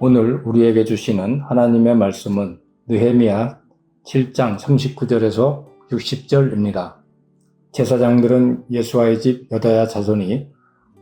오늘 우리에게 주시는 하나님의 말씀은 느헤미야 7장 39절에서 60절입니다. 제사장들은 예수아의 집 여다야 자손이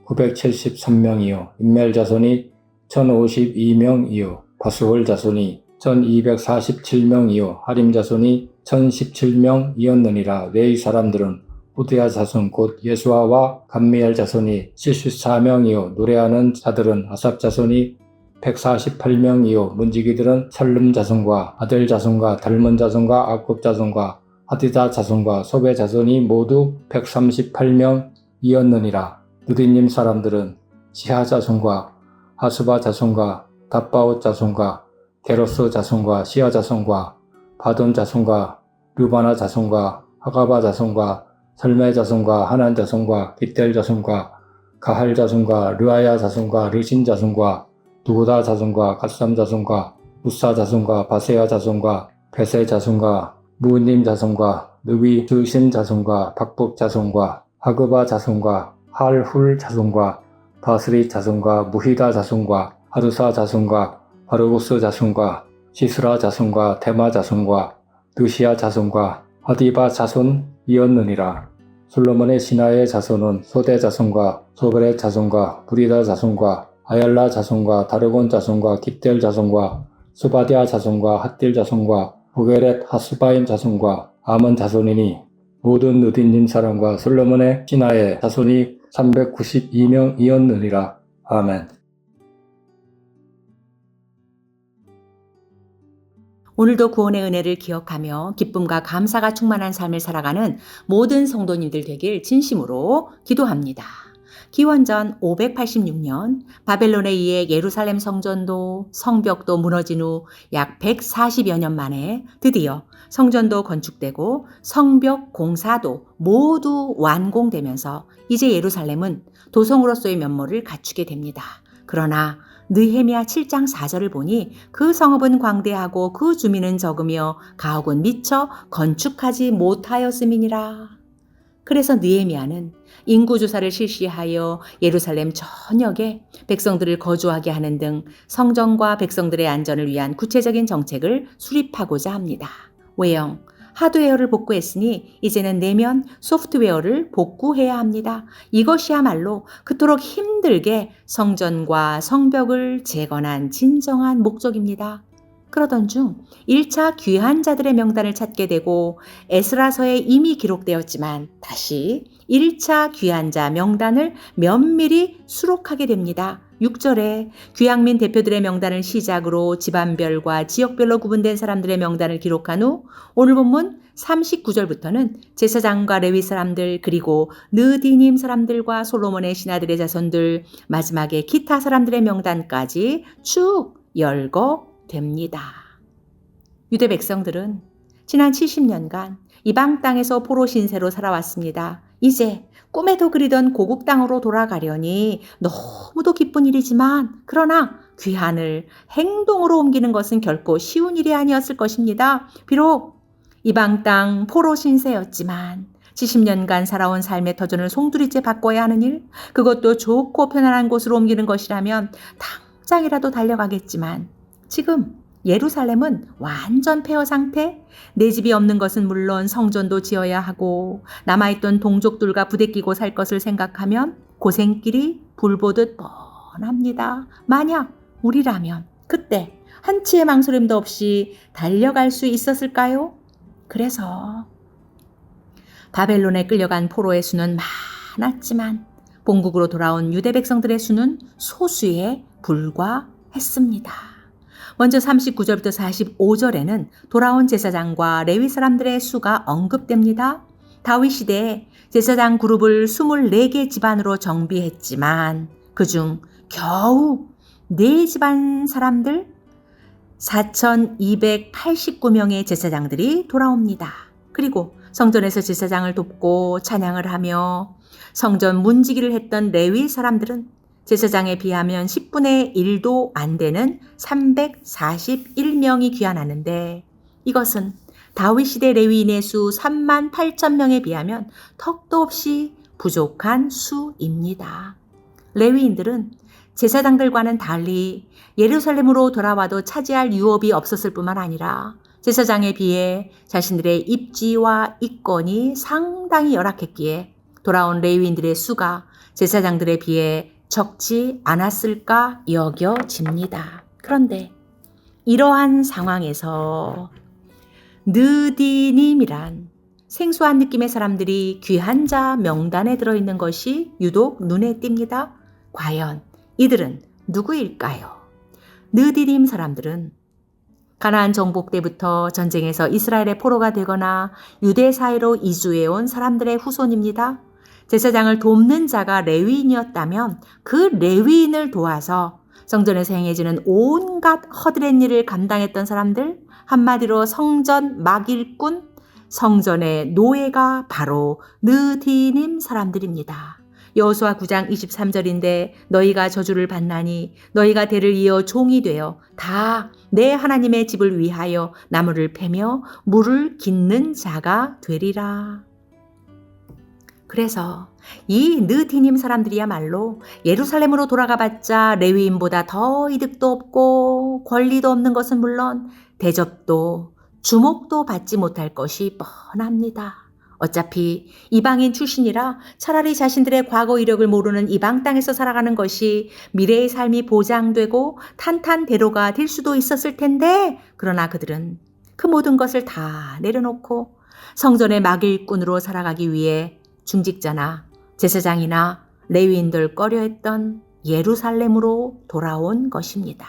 973명이요 인멜 자손이 1052명이요 바스홀 자손이 1247명이요 하림 자손이 1017명이었느니라. 레위 사람들은 호드야 자손 곧 예수아와 감미엘 자손이 74명이요 노래하는 자들은 아삽 자손이 148명이요 문지기들은 살름 자손과 아델 자손과 달몬 자손과 아곱 자손과 하디다 자손과 소베 자손이 모두 138명이었느니라. 느디님 사람들은 시하 자손과 하수바 자손과 답바옷 자손과 게로스 자손과 시아 자손과 바돈 자손과 르바나 자손과 하가바 자손과 설메 자손과 하난 자손과 기델 자손과 가할 자손과 르아야 자손과 르신 자손과 누구다 자손과 갓삼 자손과 무사 자손과 바세야 자손과 베세 자손과 무님 자손과 느위 스신 자손과 박복 자손과 하그바 자손과 할훌 자손과 바스리 자손과 무히다 자손과 하두사 자손과 바르고스 자손과 시스라 자손과 데마 자손과 느시아 자손과 하디바 자손이었느니라. 솔로몬의 신하의 자손은 소대 자손과 소벨의 자손과 부리다 자손과 아얄라 자손과 다르곤 자손과 깃델 자손과 수바디아 자손과 핫딜 자손과 보게렛 하스바임 자손과 아몬 자손이니 모든 느딘님 사람과 솔로몬의 신하의 자손이 392명이었느니라. 아멘. 오늘도 구원의 은혜를 기억하며 기쁨과 감사가 충만한 삶을 살아가는 모든 성도님들 되길 진심으로 기도합니다. 기원전 586년 바벨론에 의해 예루살렘 성전도 성벽도 무너진 후 약 140여 년 만에 드디어 성전도 건축되고 성벽 공사도 모두 완공되면서 이제 예루살렘은 도성으로서의 면모를 갖추게 됩니다. 그러나 느헤미야 7장 4절을 보니 그 성읍은 광대하고 그 주민은 적으며 가옥은 미처 건축하지 못하였음이니라. 그래서 느헤미야는 인구조사를 실시하여 예루살렘 전역에 백성들을 거주하게 하는 등 성전과 백성들의 안전을 위한 구체적인 정책을 수립하고자 합니다. 외형, 하드웨어를 복구했으니 이제는 내면 소프트웨어를 복구해야 합니다. 이것이야말로 그토록 힘들게 성전과 성벽을 재건한 진정한 목적입니다. 그러던 중 1차 귀한 자들의 명단을 찾게 되고 에스라서에 이미 기록되었지만 다시 1차 귀한 자 명단을 면밀히 수록하게 됩니다. 6절에 귀향민 대표들의 명단을 시작으로 집안별과 지역별로 구분된 사람들의 명단을 기록한 후 오늘 본문 39절부터는 제사장과 레위 사람들 그리고 느디님 사람들과 솔로몬의 신하들의 자손들 마지막에 기타 사람들의 명단까지 쭉 열거됩니다. 유대 백성들은 지난 70년간 이방 땅에서 포로 신세로 살아왔습니다. 이제 꿈에도 그리던 고국 땅으로 돌아가려니 너무도 기쁜 일이지만 그러나 귀환을 행동으로 옮기는 것은 결코 쉬운 일이 아니었을 것입니다. 비록 이방 땅 포로 신세였지만 70년간 살아온 삶의 터전을 송두리째 바꿔야 하는 일, 그것도 좋고 편안한 곳으로 옮기는 것이라면 당장이라도 달려가겠지만 지금 예루살렘은 완전 폐허 상태, 내 집이 없는 것은 물론 성전도 지어야 하고 남아있던 동족들과 부대끼고 살 것을 생각하면 고생길이 불보듯 뻔합니다. 만약 우리라면 그때 한치의 망설임도 없이 달려갈 수 있었을까요? 그래서 바벨론에 끌려간 포로의 수는 많았지만 본국으로 돌아온 유대 백성들의 수는 소수에 불과했습니다. 먼저 39절부터 45절에는 돌아온 제사장과 레위 사람들의 수가 언급됩니다. 다윗 시대에 제사장 그룹을 24개 집안으로 정비했지만 그중 겨우 4집안 사람들 4,289명의 제사장들이 돌아옵니다. 그리고 성전에서 제사장을 돕고 찬양을 하며 성전 문지기를 했던 레위 사람들은 제사장에 비하면 10분의 1도 안 되는 341명이 귀환하는데 이것은 다윗 시대 레위인의 수 38,000명에 비하면 턱도 없이 부족한 수입니다. 레위인들은 제사장들과는 달리 예루살렘으로 돌아와도 차지할 유업이 없었을 뿐만 아니라 제사장에 비해 자신들의 입지와 이권이 상당히 열악했기에 돌아온 레위인들의 수가 제사장들에 비해 적지 않았을까 여겨집니다. 그런데 이러한 상황에서 느디님이란 생소한 느낌의 사람들이 귀한 자 명단에 들어있는 것이 유독 눈에 띕니다. 과연 이들은 누구일까요? 느디님 사람들은 가나안 정복 때부터 전쟁에서 이스라엘의 포로가 되거나 유대 사이로 이주해온 사람들의 후손입니다. 제사장을 돕는 자가 레위인이었다면 그 레위인을 도와서 성전에서 행해지는 온갖 허드렛 일을 감당했던 사람들, 한마디로 성전 막일꾼, 성전의 노예가 바로 느디님 사람들입니다. 여호수아 9장 23절인데 너희가 저주를 받나니 너희가 대를 이어 종이 되어 다 내 하나님의 집을 위하여 나무를 패며 물을 깃는 자가 되리라. 그래서 이 느디님 사람들이야말로 예루살렘으로 돌아가봤자 레위인보다 더 이득도 없고 권리도 없는 것은 물론 대접도 주목도 받지 못할 것이 뻔합니다. 어차피 이방인 출신이라 차라리 자신들의 과거 이력을 모르는 이방 땅에서 살아가는 것이 미래의 삶이 보장되고 탄탄대로가 될 수도 있었을 텐데, 그러나 그들은 그 모든 것을 다 내려놓고 성전의 막일꾼으로 살아가기 위해 중직자나 제사장이나 레위인들 꺼려했던 예루살렘으로 돌아온 것입니다.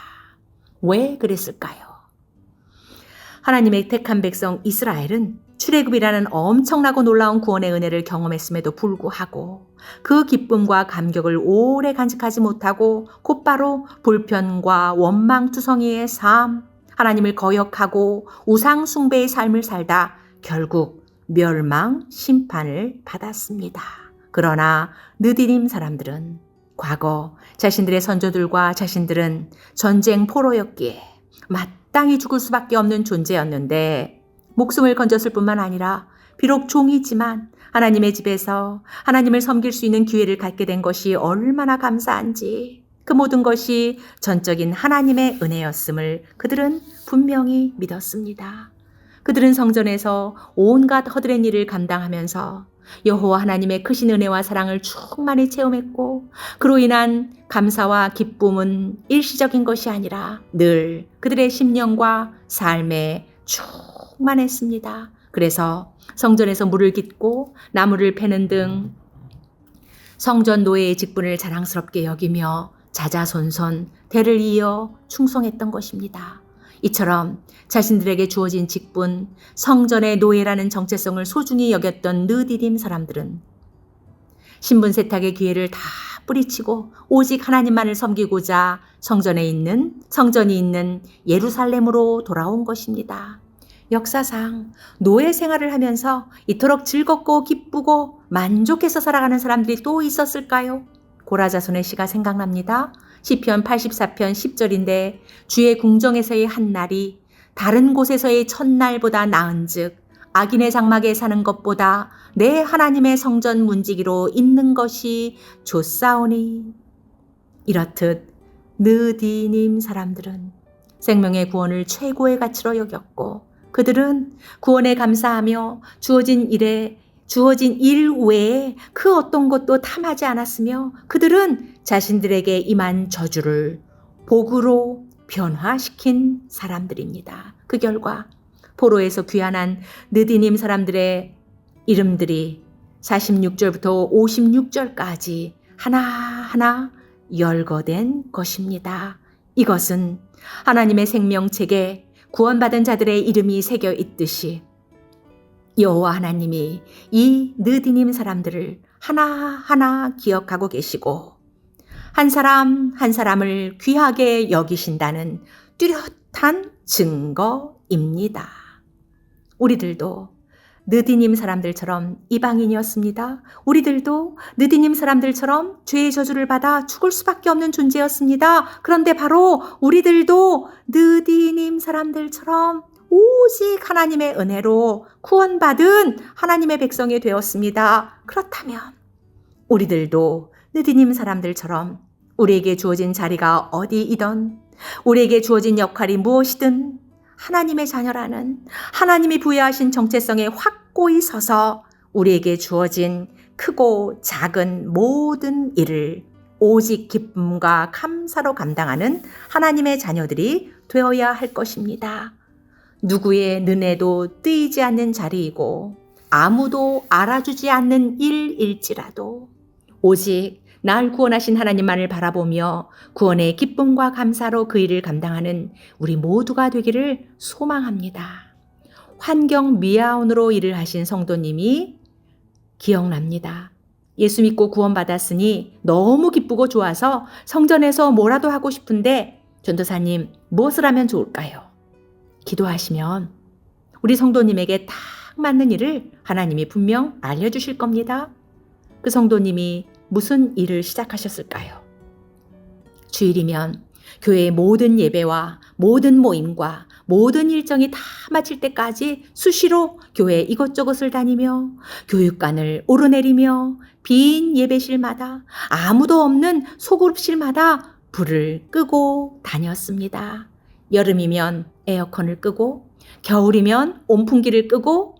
왜 그랬을까요? 하나님의 택한 백성 이스라엘은 출애굽이라는 엄청나고 놀라운 구원의 은혜를 경험했음에도 불구하고 그 기쁨과 감격을 오래 간직하지 못하고 곧바로 불편과 원망투성이의 삶, 하나님을 거역하고 우상 숭배의 삶을 살다 결국 멸망 심판을 받았습니다. 그러나 느디님 사람들은 과거 자신들의 선조들과 자신들은 전쟁 포로였기에 마땅히 죽을 수밖에 없는 존재였는데 목숨을 건졌을 뿐만 아니라 비록 종이지만 하나님의 집에서 하나님을 섬길 수 있는 기회를 갖게 된 것이 얼마나 감사한지, 그 모든 것이 전적인 하나님의 은혜였음을 그들은 분명히 믿었습니다. 그들은 성전에서 온갖 허드렛 일을 감당하면서 여호와 하나님의 크신 은혜와 사랑을 충만히 체험했고, 그로 인한 감사와 기쁨은 일시적인 것이 아니라 늘 그들의 심령과 삶에 충만했습니다. 그래서 성전에서 물을 깃고 나무를 패는 등 성전 노예의 직분을 자랑스럽게 여기며 자자손손 대를 이어 충성했던 것입니다. 이처럼 자신들에게 주어진 직분, 성전의 노예라는 정체성을 소중히 여겼던 느디딤 사람들은 신분 세탁의 기회를 다 뿌리치고 오직 하나님만을 섬기고자 성전이 있는 예루살렘으로 돌아온 것입니다. 역사상 노예 생활을 하면서 이토록 즐겁고 기쁘고 만족해서 살아가는 사람들이 또 있었을까요? 고라자손의 시가 생각납니다. 시편 84편 10절인데 주의 궁정에서의 한 날이 다른 곳에서의 첫날보다 나은즉 악인의 장막에 사는 것보다 내 하나님의 성전 문지기로 있는 것이 좋사오니. 이렇듯 느디님 사람들은 생명의 구원을 최고의 가치로 여겼고, 그들은 구원에 감사하며 주어진 일 외에 그 어떤 것도 탐하지 않았으며, 그들은 자신들에게 임한 저주를 복으로 변화시킨 사람들입니다. 그 결과 포로에서 귀환한 느디님 사람들의 이름들이 46절부터 56절까지 하나하나 열거된 것입니다. 이것은 하나님의 생명책에 구원받은 자들의 이름이 새겨 있듯이 여호와 하나님이 이 느디님 사람들을 하나하나 기억하고 계시고 한 사람 한 사람을 귀하게 여기신다는 뚜렷한 증거입니다. 우리들도 느디님 사람들처럼 이방인이었습니다. 우리들도 느디님 사람들처럼 죄의 저주를 받아 죽을 수밖에 없는 존재였습니다. 그런데 바로 우리들도 느디님 사람들처럼 오직 하나님의 은혜로 구원받은 하나님의 백성이 되었습니다. 그렇다면 우리들도 느디님 사람들처럼 우리에게 주어진 자리가 어디이든, 우리에게 주어진 역할이 무엇이든 하나님의 자녀라는 하나님이 부여하신 정체성에 확고히 서서 우리에게 주어진 크고 작은 모든 일을 오직 기쁨과 감사로 감당하는 하나님의 자녀들이 되어야 할 것입니다. 누구의 눈에도 띄지 않는 자리이고 아무도 알아주지 않는 일일지라도 오직 날 구원하신 하나님만을 바라보며 구원의 기쁨과 감사로 그 일을 감당하는 우리 모두가 되기를 소망합니다. 환경 미아원으로 일을 하신 성도님이 기억납니다. 예수 믿고 구원받았으니 너무 기쁘고 좋아서 성전에서 뭐라도 하고 싶은데 전도사님 무엇을 하면 좋을까요? 기도하시면 우리 성도님에게 딱 맞는 일을 하나님이 분명 알려주실 겁니다. 그 성도님이 무슨 일을 시작하셨을까요? 주일이면 교회의 모든 예배와 모든 모임과 모든 일정이 다 마칠 때까지 수시로 교회 이것저것을 다니며 교육관을 오르내리며 빈 예배실마다 아무도 없는 소그룹실마다 불을 끄고 다녔습니다. 여름이면 에어컨을 끄고 겨울이면 온풍기를 끄고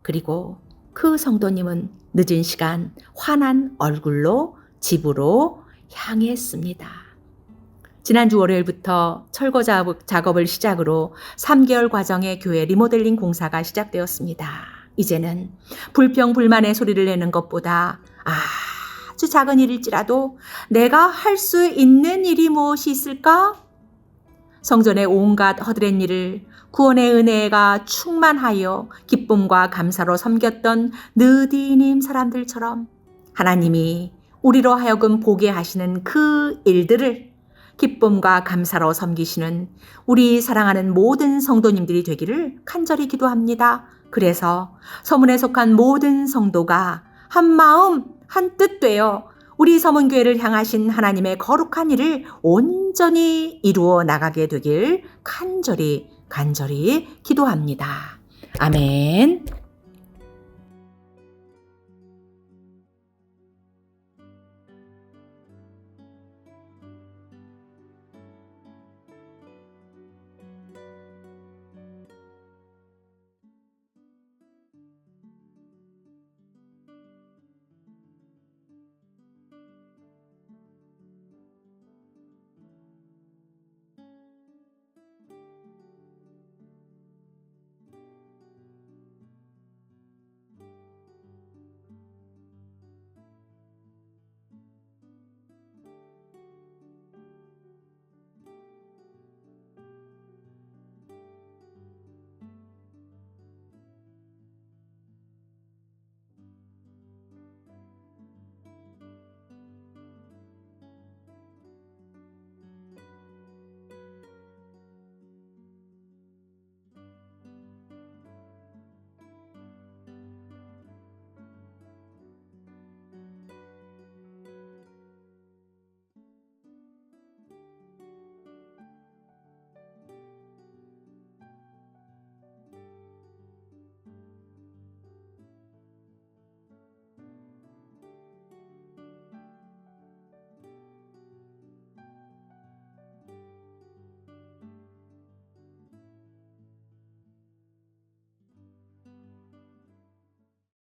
그리고 그 성도님은 늦은 시간 환한 얼굴로 집으로 향했습니다. 지난주 월요일부터 철거 작업을 시작으로 3개월 과정의 교회 리모델링 공사가 시작되었습니다. 이제는 불평불만의 소리를 내는 것보다 아주 작은 일일지라도 내가 할 수 있는 일이 무엇이 있을까? 성전의 온갖 허드렛 일을 구원의 은혜가 충만하여 기쁨과 감사로 섬겼던 느디님 사람들처럼 하나님이 우리로 하여금 보게 하시는 그 일들을 기쁨과 감사로 섬기시는 우리 사랑하는 모든 성도님들이 되기를 간절히 기도합니다. 그래서 서문에 속한 모든 성도가 한 마음 한 뜻 되어 우리 서문교회를 향하신 하나님의 거룩한 일을 온전히 이루어 나가게 되길 간절히 기도합니다. 아멘.